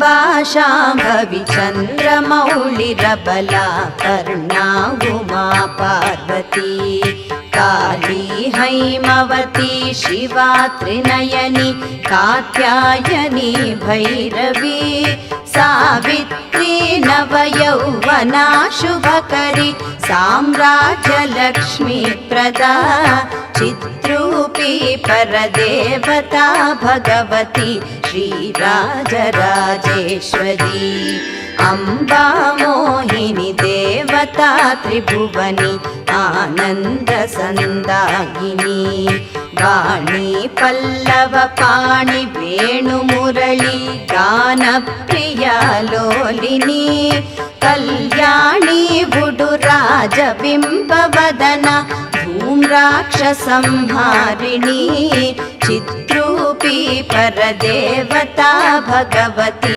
शाम्भवी चन्द्रमौळिरबला कर्णा उमा पार्वती काली हैमवती शिवा त्रिनयनी कात्यायनी भैरवी सावित्री नवयौवना शुभकरी साम्राज्यलक्ष्मी प्रदा चिद्रूपी परदेवता भगवती श्रीराजराजेश्वरी अम्बा मोहिनी देवता त्रिभुवनी आनन्दसन्दायिनी वाणी पल्लव पाणि वेणुमुरळी गानप्रिया लोलिनी कल्याणी बुडुराजबिम्बवदना धूम्राक्षसंहारिणी चिद्रूपी परदेवता भगवती